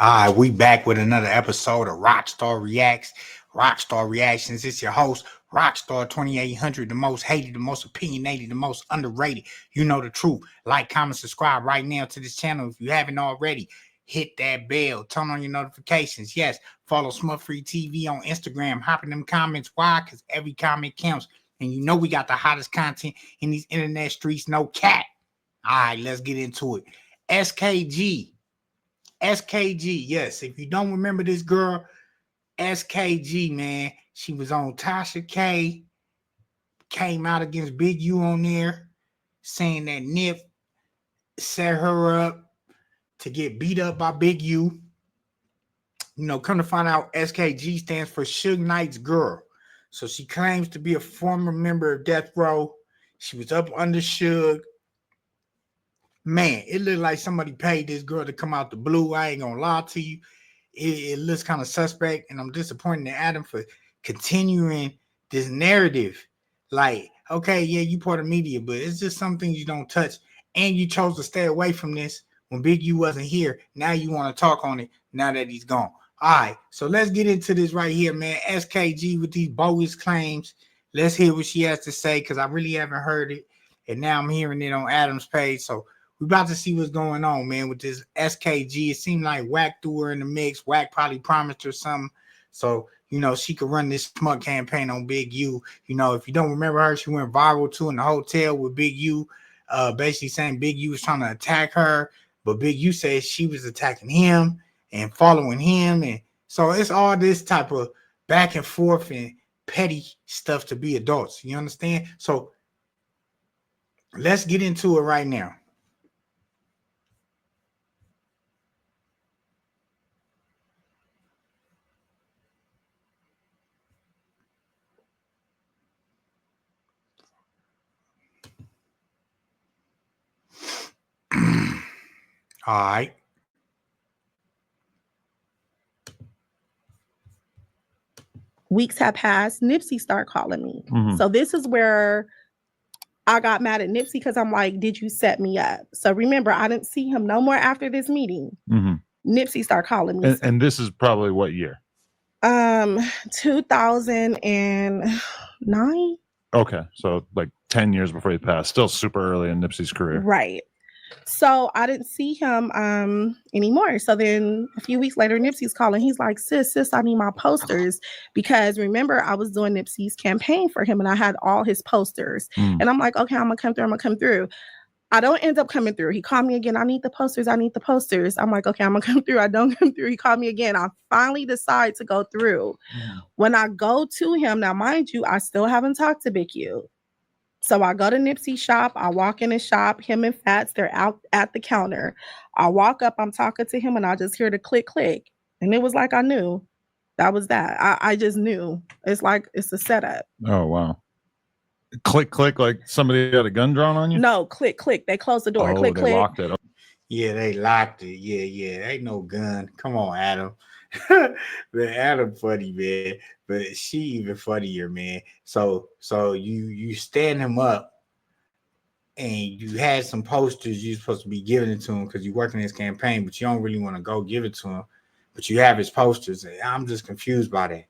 All right, we back with another episode of Rockstar Reacts, Rockstar Reactions. It's your host, Rockstar 2800, the most hated, the most opinionated, the most underrated. You know the truth. Like, comment, subscribe right now to this channel if you haven't already. Hit that bell, turn on your notifications. Yes, follow SmutfreeTV on Instagram. Hop in them comments. Why? Because every comment counts. And you know we got the hottest content in these internet streets, no cap. All right, let's get into it. SKG, yes. If you don't remember this girl, SKG, man, she was on Tasha K, came out against Big U on there, saying that Nip set her up to get beat up by Big U. You know, come to find out, SKG stands for Suge Knight's girl. So she claims to be a former member of Death Row. She was up under Suge. Man, it looked like somebody paid this girl to come out the blue. I ain't gonna lie to you. It looks kind of suspect, and I'm disappointed in Adam for continuing this narrative. Like, okay, yeah, you part of media, but it's just some things you don't touch. And you chose to stay away from this when Big U wasn't here. Now you want to talk on it now that he's gone. All right, so let's get into this right here, man. SKG with these bogus claims. Let's hear what she has to say, because I really haven't heard it. And now I'm hearing it on Adam's page. So we're about to see what's going on, man, with this SKG. It seemed like Wack threw her in the mix. Wack probably promised her something. So, you know, she could run this smut campaign on Big U. You know, if you don't remember her, she went viral too in the hotel with Big U, basically saying Big U was trying to attack her. But Big U says she was attacking him and following him. And so it's all this type of back and forth and petty stuff to be adults. You understand? So let's get into it right now. All right. Weeks have passed. Nipsey start calling me. So this is where I got mad at Nipsey, because I'm like, did you set me up? So remember, I didn't see him no more after this meeting. Nipsey start calling me. And this is probably what year? 2009. Okay, so like 10 years before he passed. Still super early in Nipsey's career. Right. So I didn't see him anymore. So then a few weeks later, Nipsey's calling. He's like, sis, I need my posters. Because remember, I was doing Nipsey's campaign for him and I had all his posters. And I'm like, okay, I'm gonna come through. I don't end up coming through. He called me again. I need the posters. I'm like, okay, I'm gonna come through. I don't come through. He called me again. I finally decide to go through. When I go to him, now mind you, I still haven't talked to Big U. So I go to Nipsey's shop. I walk in his shop. Him and Fats, they're out at the counter. I walk up. I'm talking to him, and I just hear the click, click. And it was like I knew. That was that. I just knew. It's like it's a setup. Oh, wow. Click, click, like somebody had a gun drawn on you? No, click, click. They closed the door. Oh, click, they click. locked it. Yeah, they locked it. Yeah. Ain't no gun. Come on, Adam. Man, Adam funny, man. But she even funnier, man. So you stand him up and you had some posters you're supposed to be giving it to him because you're working his campaign, but you don't really want to go give it to him. But you have his posters. I'm just confused by that.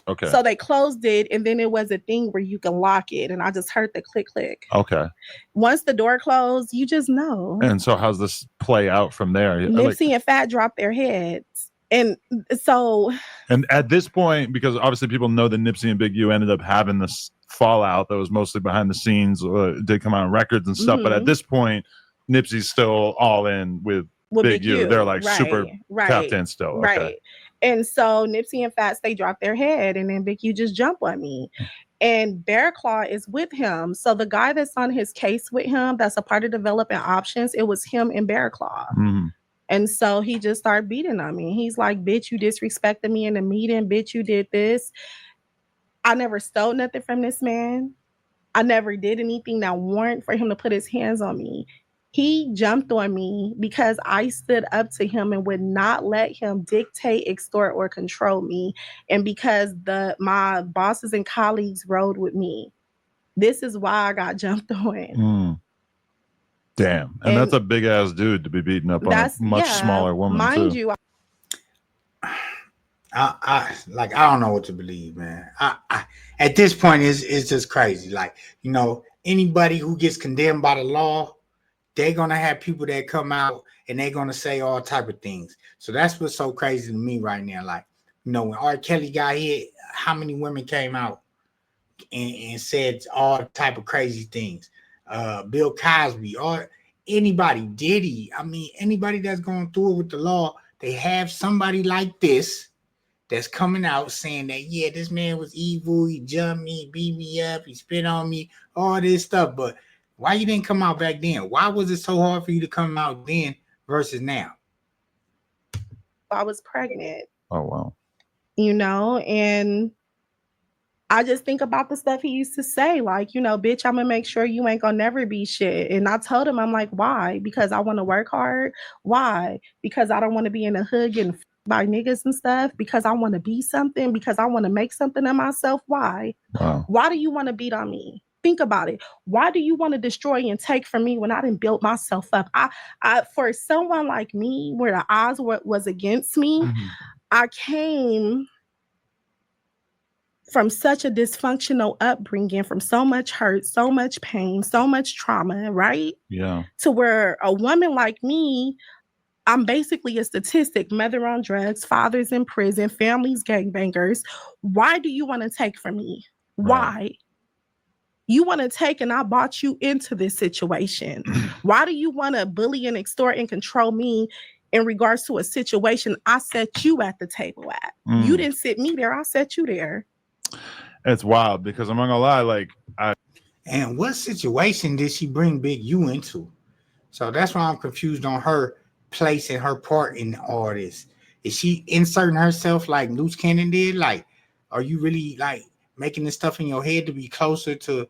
Okay. So they closed it, and then it was a thing where you can lock it, and I just heard the click, click. Okay. Once the door closed, you just know. And so how's this play out from there? Nipsey and Fat dropped their heads. And so... And at this point, because obviously people know that Nipsey and Big U ended up having this fallout that was mostly behind the scenes, did come out on records and stuff, but at this point, Nipsey's still all in with Big U. They're like super tapped in still. Right. Okay. And so Nipsey and Fats, they dropped their head, and then Big U just jumped on me. And Bear Claw is with him. So the guy that's on his case with him, that's a part of developing options, it was him and Bear Claw. And so he just started beating on me. He's like, bitch, you disrespected me in the meeting. Bitch, you did this. I never stole nothing from this man. I never did anything that warrant for him to put his hands on me. He jumped on me because I stood up to him and would not let him dictate, extort, or control me. And because my bosses and colleagues rode with me. This is why I got jumped on. Damn. And that's a big ass dude to be beating up on a much smaller woman. Mind too. you, I don't know what to believe, man. I at this point it's just crazy. Like, you know, anybody who gets condemned by the law, they're gonna have people that come out and they're gonna say all type of things. So that's what's so crazy to me right now. Like, you know, when R. Kelly got hit, how many women came out and said all type of crazy things? Bill Cosby or anybody, Diddy. I mean, anybody that's going through it with the law, they have somebody like this that's coming out saying that, yeah, this man was evil, he jumped me, he beat me up, he spit on me, all this stuff. But why you didn't come out back then? Why was it so hard for you to come out then versus now? I was pregnant. Oh, wow. You know, and I just think about the stuff he used to say, like, you know, bitch, I'm gonna make sure you ain't gonna never be shit. And I told him, I'm like, why? Because I want to work hard. Why? Because I don't want to be in the hood getting by niggas and stuff. Because I want to be something. Because I want to make something of myself. Why? Wow. Why do you want to beat on me? Think about it. Why do you want to destroy and take from me when I didn't build myself up? I for someone like me, where the odds was against me, I came from such a dysfunctional upbringing, from so much hurt, so much pain, so much trauma, right? Yeah. To where a woman like me, I'm basically a statistic, mother on drugs, fathers in prison, families gangbangers. Why do you want to take from me? Why? Right. You want to take and I brought you into this situation. Why do you want to bully and extort and control me in regards to a situation I set you at the table at? You didn't sit me there, I set you there. It's wild because I'm not gonna lie, like and what situation did she bring Big U into? So that's why I'm confused on her place and her part in all this. Is she inserting herself like Luce Cannon did? Like, are you really like making this stuff in your head to be closer to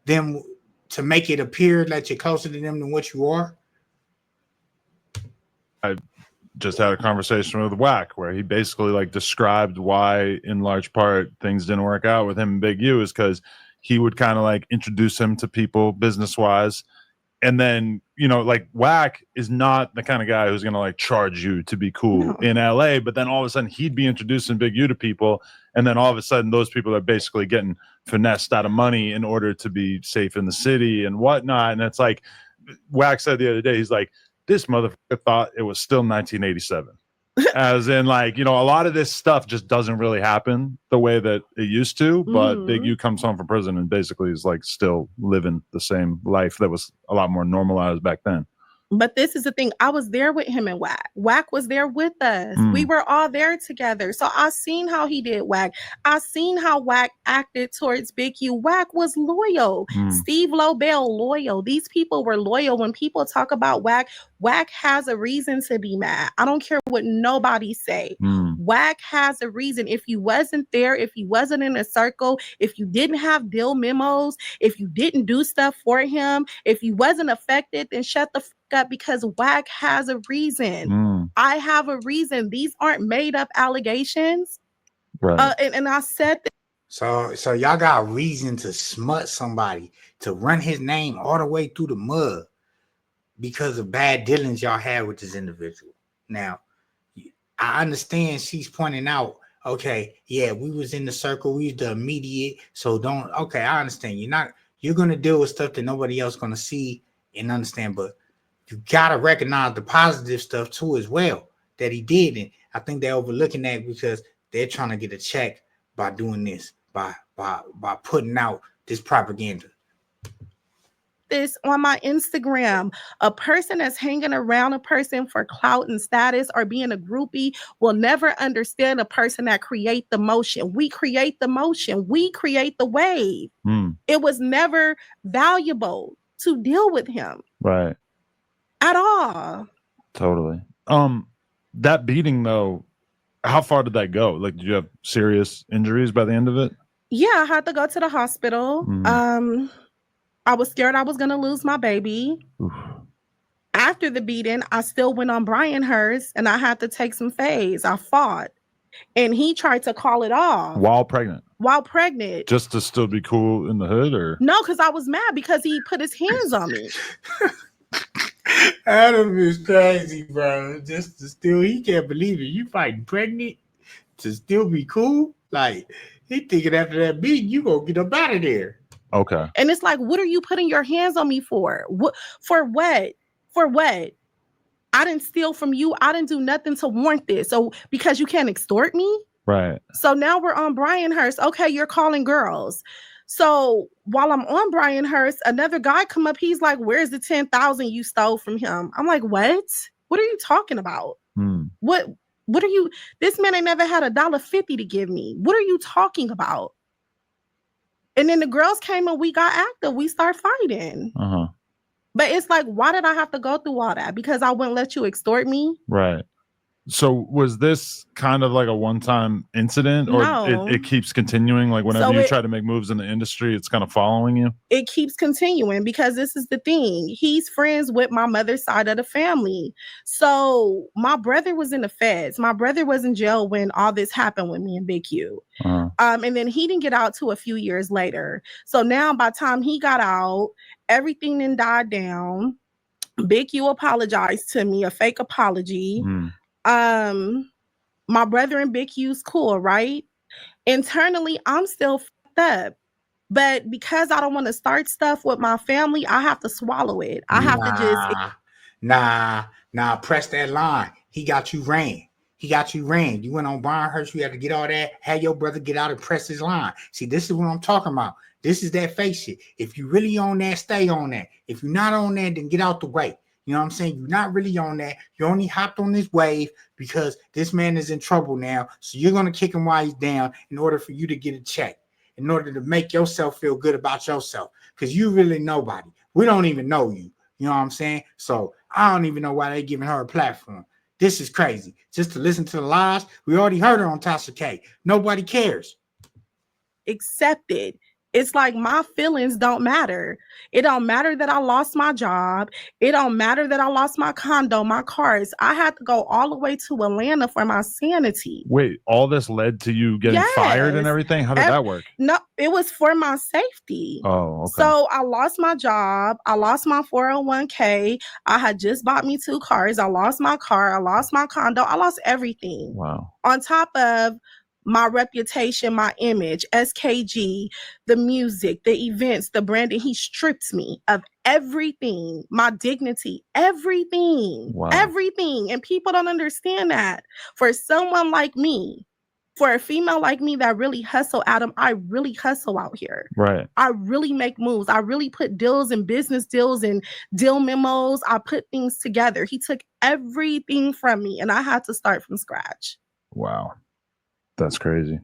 them, to make it appear that you're closer to them than what you are? I just had a conversation with Wack where he basically like described why in large part things didn't work out with him and Big U is because he would kind of like introduce him to people business wise, and then, you know, like Wack is not the kind of guy who's gonna like charge you to be cool in LA, but then all of a sudden he'd be introducing Big U to people, and then all of a sudden those people are basically getting finessed out of money in order to be safe in the city and whatnot. And it's like Wack said the other day, he's like, this motherfucker thought it was still 1987. As in, like, you know, a lot of this stuff just doesn't really happen the way that it used to. But Big U comes home from prison and basically is like still living the same life that was a lot more normalized back then. But this is the thing. I was there with him and Wack. Wack was there with us. We were all there together. So I seen how he did Wack. I seen how Wack acted towards Big U. Wack was loyal. Steve Lobel, loyal. These people were loyal. When people talk about Wack, Wack has a reason to be mad. I don't care what nobody say. Wack has a reason. If you wasn't there, if you wasn't in a circle, if you didn't have deal memos, if you didn't do stuff for him, if you wasn't affected, then shut the fuck up, because Wack has a reason. I have a reason. These aren't made up allegations. Right. And I said that. So y'all got a reason to smut somebody, to run his name all the way through the mud because of bad dealings y'all had with this individual. Now, I understand she's pointing out, okay, yeah, we was in the circle, we was the immediate, so don't, okay, I understand. You're gonna deal with stuff that nobody else gonna see and understand, but you gotta recognize the positive stuff too as well that he did. And I think they're overlooking that because they're trying to get a check by doing this, by putting out this propaganda. This on my Instagram. A person that's hanging around a person for clout and status or being a groupie will never understand a person that create the motion. We create the motion. We create the wave. It was never valuable to deal with him. Right. At all. Totally. That beating though, how far did that go? Like, did you have serious injuries by the end of it? Yeah, I had to go to the hospital. I was scared I was gonna lose my baby. After the beating, I still went on Brian Hurst and I had to take some phase. I fought. And he tried to call it off. While pregnant? While pregnant. Just to still be cool in the hood, or? No, because I was mad because he put his hands on me. Adam is crazy, bro. Just to still, he can't believe it. You fighting pregnant to still be cool? Like, he thinking after that beat, you gonna get up out of there. Okay. And it's like, what are you putting your hands on me for? What for what? For what? I didn't steal from you. I didn't do nothing to warrant this. So because you can't extort me? Right. So now we're on Brian Hurst. Okay, you're calling girls. So while I'm on Brian Hurst, another guy come up. He's like, "Where's the 10,000 you stole from him?" I'm like, "What? What are you talking about? What are you? This man ain't never had $1.50 to give me. What are you talking about?" And then the girls came and we got active. We start fighting. But it's like, why did I have to go through all that? Because I wouldn't let you extort me? Right. So was this kind of like a one-time incident, or No. it keeps continuing? Like whenever So you try to make moves in the industry, it's kind of following you? It keeps continuing because this is the thing. He's friends with my mother's side of the family. So my brother was in the feds. My brother was in jail when all this happened with me and Big U. And then he didn't get out till a few years later. So now by the time he got out, everything then died down. Big U apologized to me, a fake apology. My brother and Big U's cool, right? Internally, I'm still fucked up. But because I don't want to start stuff with my family, I have to swallow it. I have to just press that line. He got you ran. You went on Brian Hurst. You had to get all that. Had your brother get out and press his line. See, this is what I'm talking about. This is that fake shit. If you really on that, stay on that. If you're not on that, then get out the way. You know what I'm saying? You're not really on that. You only hopped on this wave because this man is in trouble now. So you're going to kick him while he's down in order for you to get a check, in order to make yourself feel good about yourself, because you really nobody. We don't even know you. You know what I'm saying? So I don't even know why they're giving her a platform. This is crazy. Just to listen to the lies. We already heard her on Tasha K. Nobody cares. Accept it. It's like my feelings don't matter. It don't matter that I lost my job. It don't matter that I lost my condo, my cars. I had to go all the way to Atlanta for my sanity. Wait, all this led to you getting fired and everything? How did that work? No, it was for my safety. Oh, okay. So I lost my job. I lost my 401k. I had just bought me 2 cars. I lost my car. I lost my condo. I lost everything. Wow. On top of my reputation, my image, SKG, the music, the events, the branding. He stripped me of everything, my dignity, everything, everything. And people don't understand that. For someone like me, for a female like me that really hustle, Adam, I really hustle out here. Right. I really make moves. I really put deals and business deals and deal memos. I put things together. He took everything from me and I had to start from scratch. Wow. That's crazy.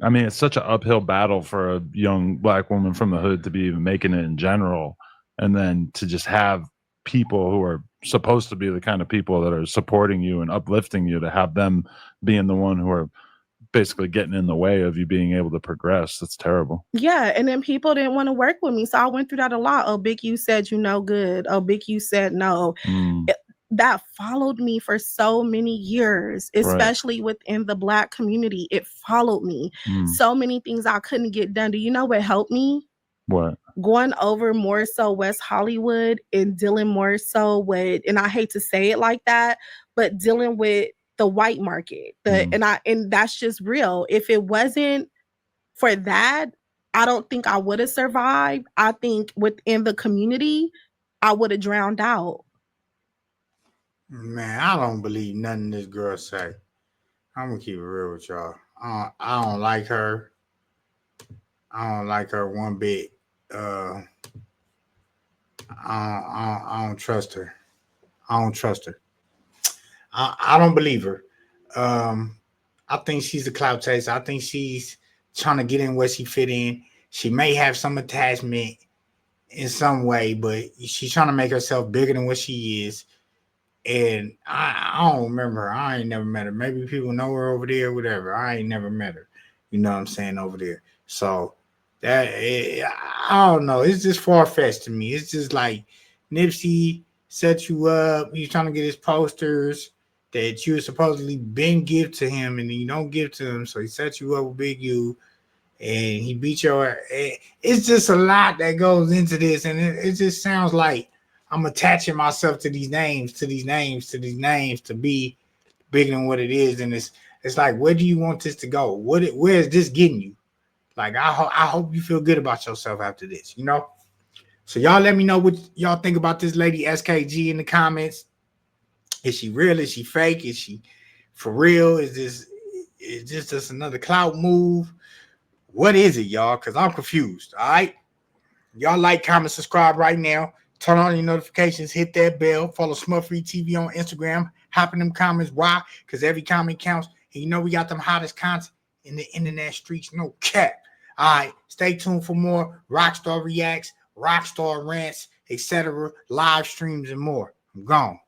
I mean, it's such an uphill battle for a young Black woman from the hood to be even making it in general. And then to just have people who are supposed to be the kind of people that are supporting you and uplifting you, to have them being the one who are basically getting in the way of you being able to progress. That's terrible. Yeah. And then people didn't want to work with me. So I went through that a lot. Oh, Big U said you no good. Oh, Big U said no. That followed me for so many years, especially within the Black community. It followed me. So many things I couldn't get done. Do you know what helped me? What? Going over more so West Hollywood and dealing more so with, and I hate to say it like that, but dealing with the white market. And that's just real. If it wasn't for that, I don't think I would have survived. I think within the community, I would have drowned out. Man, I don't believe nothing this girl say. I'm gonna keep it real with y'all. I don't like her. I don't like her one bit. I don't trust her. I don't believe her. I think she's a clout chaser. I think she's trying to get in where she fit in. She may have some attachment in some way, but she's trying to make herself bigger than what she is. And I don't remember her. I ain't never met her. Maybe people know her over there, whatever. I ain't never met her. You know what I'm saying, over there. So I don't know. It's just far-fetched to me. It's just like Nipsey set you up. He's trying to get his posters that you supposedly been give to him, and then you don't give to him. So he set you up with Big U, and he beat your. It's just a lot that goes into this, and it just sounds like I'm attaching myself to these names, to be bigger than what it is. And it's like, where do you want this to go? Where is this getting you? Like, I hope you feel good about yourself after this, you know? So y'all let me know what y'all think about this lady SKG in the comments. Is she real? Is she fake? Is she for real? Is this just another clout move? What is it, y'all? Because I'm confused, all right? Y'all like, comment, subscribe right now. Turn on your notifications, hit that bell, follow SmutfreeTV on Instagram, hop in them comments. Why? Because every comment counts. And you know we got them hottest content in the internet streets, no cap. All right, stay tuned for more Rockstar Reacts, Rockstar Rants, etc., live streams, and more. I'm gone.